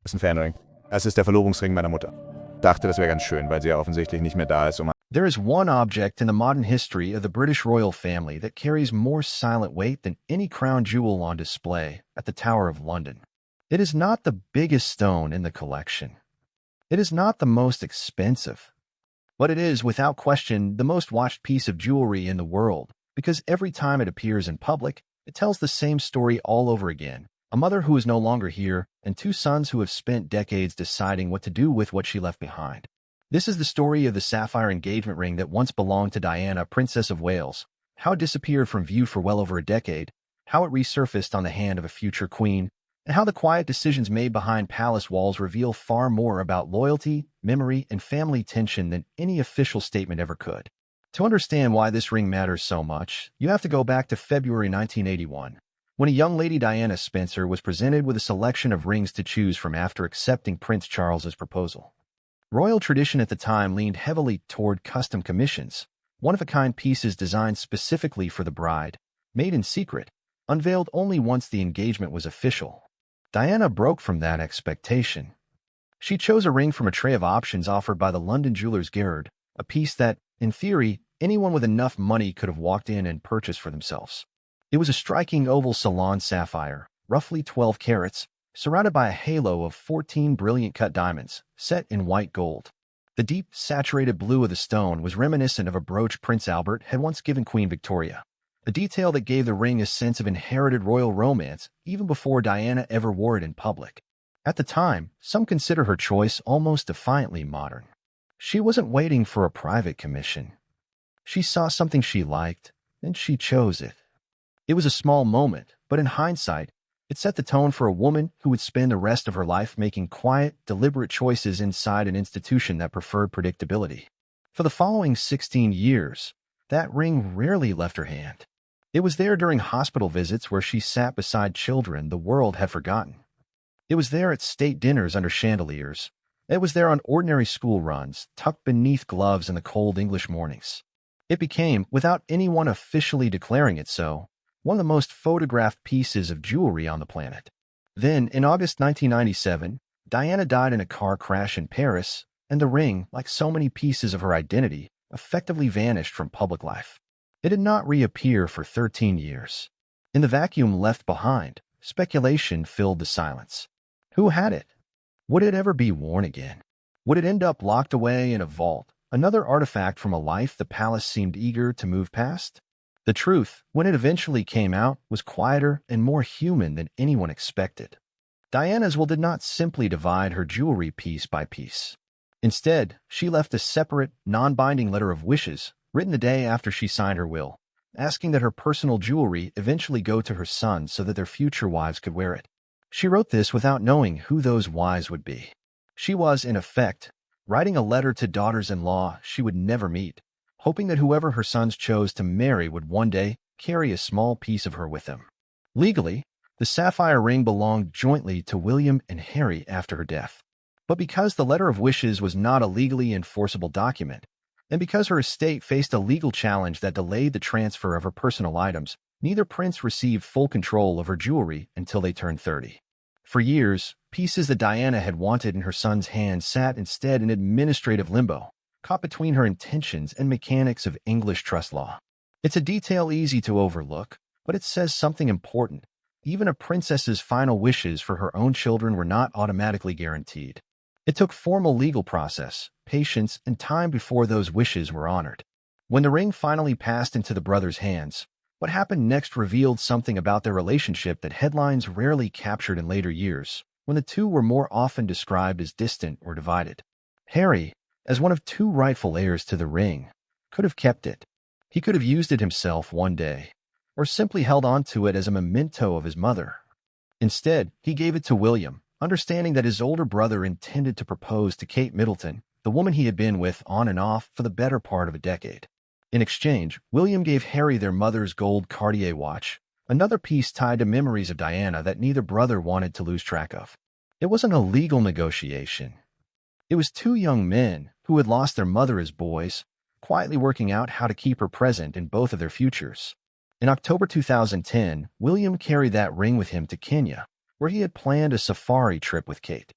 Ist ein Fanring. Das ist der Verlobungsring meiner Mutter. Dachte, das wäre ganz schön, weil sie ja offensichtlich nicht mehr da ist, um... There is one object in the modern history of the British royal family that carries more silent weight than any crown jewel on display at the Tower of London. It is not the biggest stone in the collection. It is not the most expensive. But it is, without question, the most watched piece of jewelry in the world, because every time it appears in public, it tells the same story all over again. A mother who is no longer here, and two sons who have spent decades deciding what to do with what she left behind. This is the story of the sapphire engagement ring that once belonged to Diana, Princess of Wales, how it disappeared from view for well over a decade, how it resurfaced on the hand of a future queen, and how the quiet decisions made behind palace walls reveal far more about loyalty, memory, and family tension than any official statement ever could. To understand why this ring matters so much, you have to go back to February 1981, when a young lady, Diana Spencer, was presented with a selection of rings to choose from after accepting Prince Charles's proposal. Royal tradition at the time leaned heavily toward custom commissions, one-of-a-kind pieces designed specifically for the bride, made in secret, unveiled only once the engagement was official. Diana broke from that expectation. She chose a ring from a tray of options offered by the London jewelers Gerard, a piece that, in theory, anyone with enough money could have walked in and purchased for themselves. It was a striking oval Ceylon sapphire, roughly 12 carats, surrounded by a halo of 14 brilliant cut diamonds, set in white gold. The deep, saturated blue of the stone was reminiscent of a brooch Prince Albert had once given Queen Victoria, a detail that gave the ring a sense of inherited royal romance even before Diana ever wore it in public. At the time, some consider her choice almost defiantly modern. She wasn't waiting for a private commission. She saw something she liked, and she chose it. It was a small moment, but in hindsight, it set the tone for a woman who would spend the rest of her life making quiet, deliberate choices inside an institution that preferred predictability. For the following 16 years, that ring rarely left her hand. It was there during hospital visits where she sat beside children the world had forgotten. It was there at state dinners under chandeliers. It was there on ordinary school runs, tucked beneath gloves in the cold English mornings. It became, without anyone officially declaring it so, one of the most photographed pieces of jewelry on the planet. Then, in August 1997, Diana died in a car crash in Paris, and the ring, like so many pieces of her identity, effectively vanished from public life. It did not reappear for 13 years. In the vacuum left behind, speculation filled the silence. Who had it? Would it ever be worn again? Would it end up locked away in a vault, another artifact from a life the palace seemed eager to move past? The truth, when it eventually came out, was quieter and more human than anyone expected. Diana's will did not simply divide her jewelry piece by piece. Instead, she left a separate, non-binding letter of wishes, written the day after she signed her will, asking that her personal jewelry eventually go to her sons so that their future wives could wear it. She wrote this without knowing who those wives would be. She was, in effect, writing a letter to daughters-in-law she would never meet, hoping that whoever her sons chose to marry would one day carry a small piece of her with them. Legally, the sapphire ring belonged jointly to William and Harry after her death. But because the letter of wishes was not a legally enforceable document, and because her estate faced a legal challenge that delayed the transfer of her personal items, neither prince received full control of her jewelry until they turned 30. For years, pieces that Diana had wanted in her son's hands sat instead in administrative limbo, caught between her intentions and mechanics of English trust law. It's a detail easy to overlook, but it says something important. Even a princess's final wishes for her own children were not automatically guaranteed. It took formal legal process, patience, and time before those wishes were honored. When the ring finally passed into the brothers' hands, what happened next revealed something about their relationship that headlines rarely captured in later years, when the two were more often described as distant or divided. Harry, as one of two rightful heirs to the ring, could have kept it. He could have used it himself one day, or simply held on to it as a memento of his mother. Instead, he gave it to William, understanding that his older brother intended to propose to Kate Middleton, the woman he had been with on and off for the better part of a decade. In exchange, William gave Harry their mother's gold Cartier watch, another piece tied to memories of Diana that neither brother wanted to lose track of. It wasn't a legal negotiation. It was two young men who had lost their mother as boys, quietly working out how to keep her present in both of their futures. In October 2010, William carried that ring with him to Kenya, where he had planned a safari trip with Kate.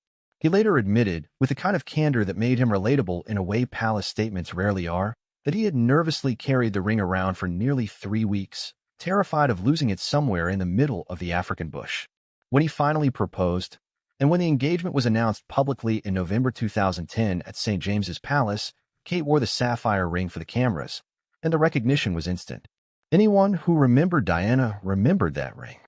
He later admitted, with the kind of candor that made him relatable in a way palace statements rarely are, that he had nervously carried the ring around for nearly 3 weeks, terrified of losing it somewhere in the middle of the African bush. When he finally proposed, and when the engagement was announced publicly in November 2010 at St. James's Palace, Kate wore the sapphire ring for the cameras, and the recognition was instant. Anyone who remembered Diana remembered that ring.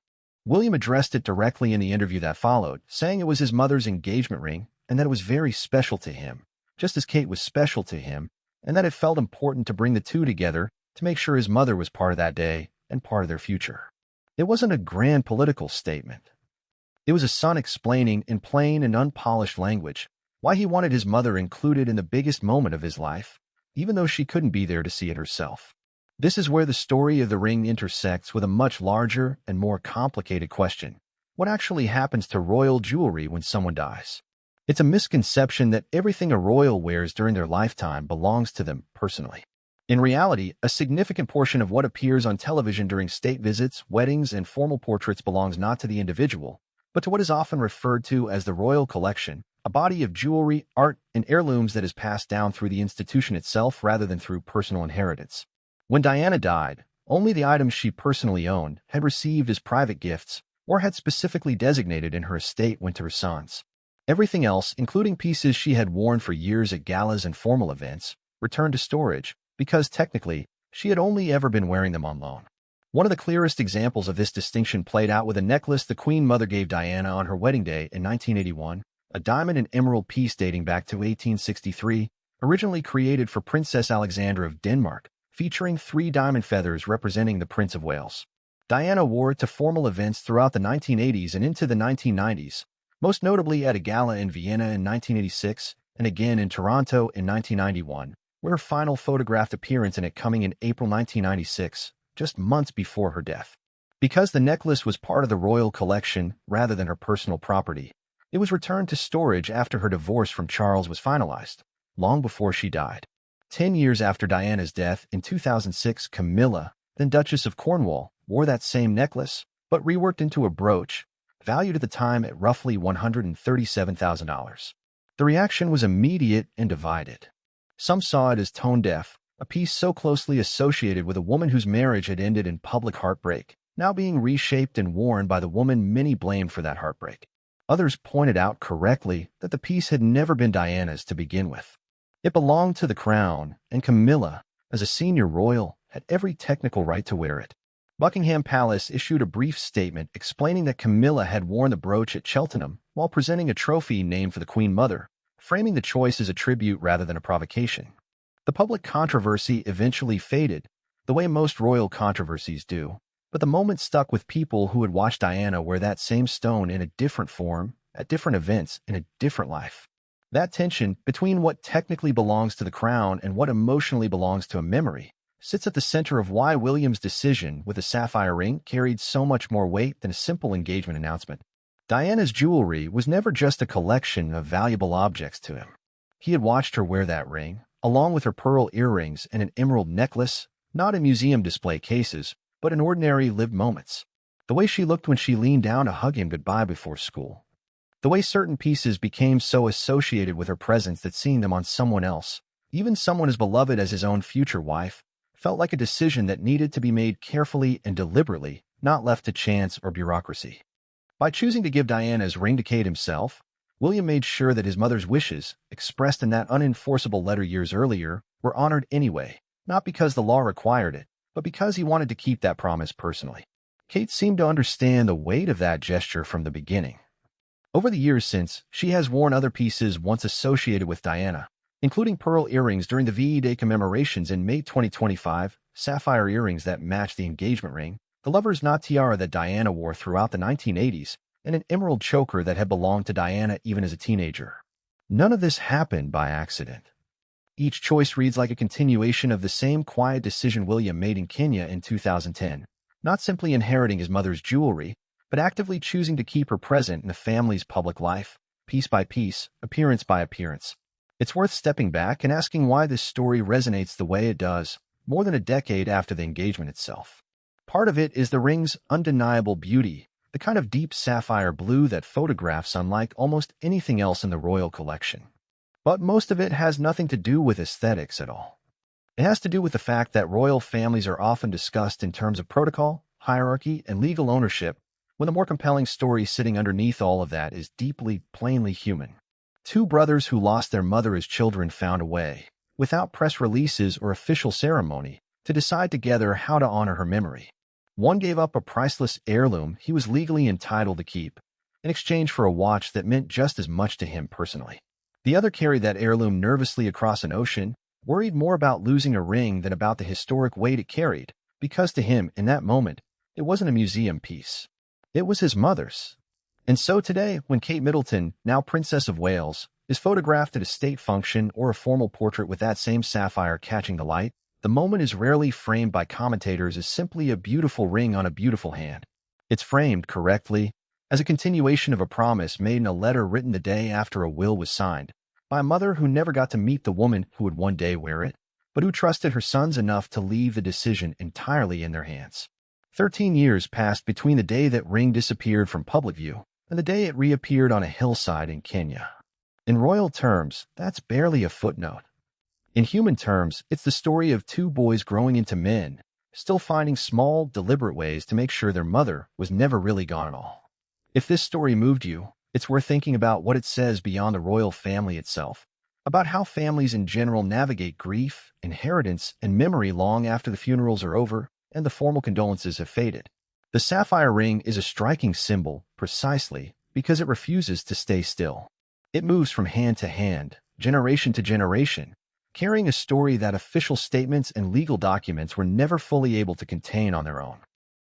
William addressed it directly in the interview that followed, saying it was his mother's engagement ring and that it was very special to him, just as Kate was special to him, and that it felt important to bring the two together to make sure his mother was part of that day and part of their future. It wasn't a grand political statement. It was a son explaining in plain and unpolished language why he wanted his mother included in the biggest moment of his life, even though she couldn't be there to see it herself. This is where the story of the ring intersects with a much larger and more complicated question. What actually happens to royal jewelry when someone dies? It's a misconception that everything a royal wears during their lifetime belongs to them personally. In reality, a significant portion of what appears on television during state visits, weddings, and formal portraits belongs not to the individual, but to what is often referred to as the royal collection, a body of jewelry, art, and heirlooms that is passed down through the institution itself rather than through personal inheritance. When Diana died, only the items she personally owned, had received as private gifts, or had specifically designated in her estate went to her sons. Everything else, including pieces she had worn for years at galas and formal events, returned to storage, because technically, she had only ever been wearing them on loan. One of the clearest examples of this distinction played out with a necklace the Queen Mother gave Diana on her wedding day in 1981, a diamond and emerald piece dating back to 1863, originally created for Princess Alexandra of Denmark, featuring 3 diamond feathers representing the Prince of Wales. Diana wore it to formal events throughout the 1980s and into the 1990s, most notably at a gala in Vienna in 1986 and again in Toronto in 1991, with her final photographed appearance in it coming in April 1996, just months before her death. Because the necklace was part of the royal collection rather than her personal property, it was returned to storage after her divorce from Charles was finalized, long before she died. 10 years after Diana's death, in 2006, Camilla, then Duchess of Cornwall, wore that same necklace, but reworked into a brooch, valued at the time at roughly $137,000. The reaction was immediate and divided. Some saw it as tone-deaf, a piece so closely associated with a woman whose marriage had ended in public heartbreak, now being reshaped and worn by the woman many blamed for that heartbreak. Others pointed out correctly that the piece had never been Diana's to begin with. It belonged to the crown, and Camilla, as a senior royal, had every technical right to wear it. Buckingham Palace issued a brief statement explaining that Camilla had worn the brooch at Cheltenham while presenting a trophy named for the Queen Mother, framing the choice as a tribute rather than a provocation. The public controversy eventually faded, the way most royal controversies do, but the moment stuck with people who had watched Diana wear that same stone in a different form, at different events, in a different life. That tension between what technically belongs to the crown and what emotionally belongs to a memory sits at the center of why William's decision with the sapphire ring carried so much more weight than a simple engagement announcement. Diana's jewelry was never just a collection of valuable objects to him. He had watched her wear that ring, along with her pearl earrings and an emerald necklace, not in museum display cases, but in ordinary lived moments. The way she looked when she leaned down to hug him goodbye before school. The way certain pieces became so associated with her presence that seeing them on someone else, even someone as beloved as his own future wife, felt like a decision that needed to be made carefully and deliberately, not left to chance or bureaucracy. By choosing to give Diana's ring to Kate himself, William made sure that his mother's wishes, expressed in that unenforceable letter years earlier, were honored anyway, not because the law required it, but because he wanted to keep that promise personally. Kate seemed to understand the weight of that gesture from the beginning. Over the years since, she has worn other pieces once associated with Diana, including pearl earrings during the VE Day commemorations in May 2025, sapphire earrings that match the engagement ring, the lover's knot tiara that Diana wore throughout the 1980s, and an emerald choker that had belonged to Diana even as a teenager. None of this happened by accident. Each choice reads like a continuation of the same quiet decision William made in Kenya in 2010, not simply inheriting his mother's jewelry, but actively choosing to keep her present in the family's public life, piece by piece, appearance by appearance. It's worth stepping back and asking why this story resonates the way it does, more than a decade after the engagement itself. Part of it is the ring's undeniable beauty, the kind of deep sapphire blue that photographs unlike almost anything else in the royal collection. But most of it has nothing to do with aesthetics at all. It has to do with the fact that royal families are often discussed in terms of protocol, hierarchy, and legal ownership, when the more compelling story sitting underneath all of that is deeply, plainly human. Two brothers who lost their mother as children found a way, without press releases or official ceremony, to decide together how to honor her memory. One gave up a priceless heirloom he was legally entitled to keep, in exchange for a watch that meant just as much to him personally. The other carried that heirloom nervously across an ocean, worried more about losing a ring than about the historic weight it carried, because to him, in that moment, it wasn't a museum piece. It was his mother's. And so today, when Kate Middleton, now Princess of Wales, is photographed at a state function or a formal portrait with that same sapphire catching the light, the moment is rarely framed by commentators as simply a beautiful ring on a beautiful hand. It's framed correctly as a continuation of a promise made in a letter written the day after a will was signed, by a mother who never got to meet the woman who would one day wear it, but who trusted her sons enough to leave the decision entirely in their hands. 13 years passed between the day that ring disappeared from public view and the day it reappeared on a hillside in Kenya. In royal terms, that's barely a footnote. In human terms, it's the story of two boys growing into men, still finding small, deliberate ways to make sure their mother was never really gone at all. If this story moved you, it's worth thinking about what it says beyond the royal family itself, about how families in general navigate grief, inheritance, and memory long after the funerals are over and the formal condolences have faded. The sapphire ring is a striking symbol precisely because it refuses to stay still. It moves from hand to hand, generation to generation, carrying a story that official statements and legal documents were never fully able to contain on their own.